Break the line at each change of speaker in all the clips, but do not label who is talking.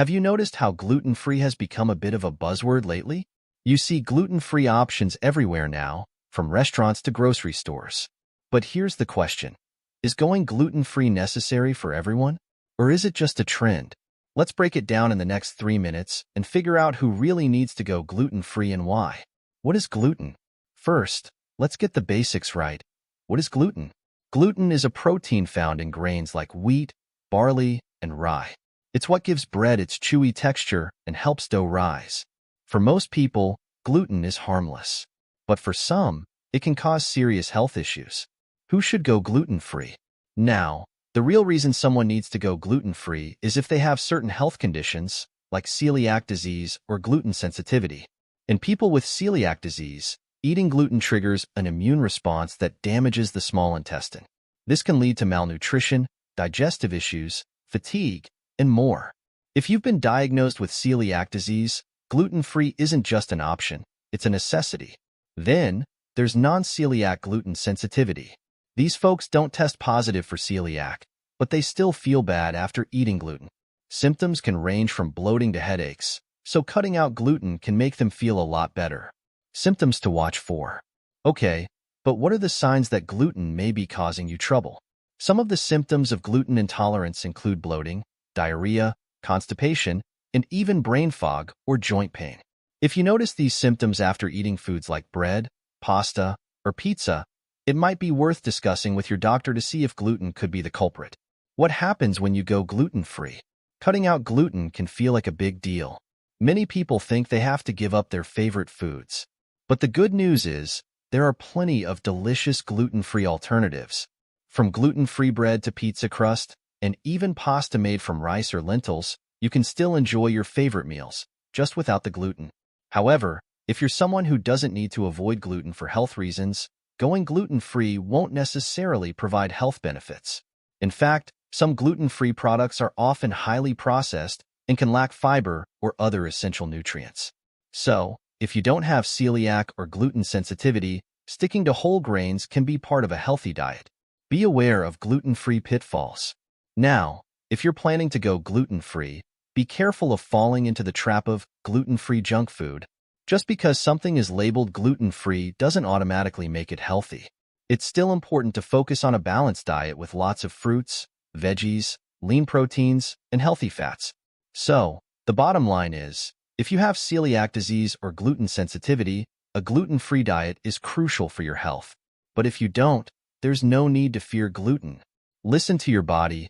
Have you noticed how gluten-free has become a bit of a buzzword lately? You see gluten-free options everywhere now, from restaurants to grocery stores. But here's the question. Is going gluten-free necessary for everyone? Or is it just a trend? Let's break it down in the next 3 minutes and figure out who really needs to go gluten-free and why. What is gluten? First, let's get the basics right. What is gluten? Gluten is a protein found in grains like wheat, barley, and rye. It's what gives bread its chewy texture and helps dough rise. For most people, gluten is harmless. But for some, it can cause serious health issues. Who should go gluten-free? Now, the real reason someone needs to go gluten-free is if they have certain health conditions, like celiac disease or gluten sensitivity. In people with celiac disease, eating gluten triggers an immune response that damages the small intestine. This can lead to malnutrition, digestive issues, fatigue, and more. If you've been diagnosed with celiac disease, gluten-free isn't just an option, it's a necessity. Then, there's non-celiac gluten sensitivity. These folks don't test positive for celiac, but they still feel bad after eating gluten. Symptoms can range from bloating to headaches, so cutting out gluten can make them feel a lot better. Symptoms to watch for. Okay, but what are the signs that gluten may be causing you trouble? Some of the symptoms of gluten intolerance include bloating, diarrhea, constipation, and even brain fog or joint pain. If you notice these symptoms after eating foods like bread, pasta, or pizza, it might be worth discussing with your doctor to see if gluten could be the culprit. What happens when you go gluten-free? Cutting out gluten can feel like a big deal. Many people think they have to give up their favorite foods. But the good news is, there are plenty of delicious gluten-free alternatives. From gluten-free bread to pizza crust, and even pasta made from rice or lentils, you can still enjoy your favorite meals, just without the gluten. However, if you're someone who doesn't need to avoid gluten for health reasons, going gluten-free won't necessarily provide health benefits. In fact, some gluten-free products are often highly processed and can lack fiber or other essential nutrients. So, if you don't have celiac or gluten sensitivity, sticking to whole grains can be part of a healthy diet. Be aware of gluten-free pitfalls. Now, if you're planning to go gluten-free, be careful of falling into the trap of gluten-free junk food. Just because something is labeled gluten-free doesn't automatically make it healthy. It's still important to focus on a balanced diet with lots of fruits, veggies, lean proteins, and healthy fats. So, the bottom line is, if you have celiac disease or gluten sensitivity, a gluten-free diet is crucial for your health. But if you don't, there's no need to fear gluten. Listen to your body.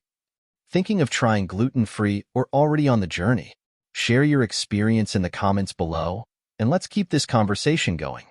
Thinking of trying gluten-free or already on the journey? Share your experience in the comments below, and let's keep this conversation going.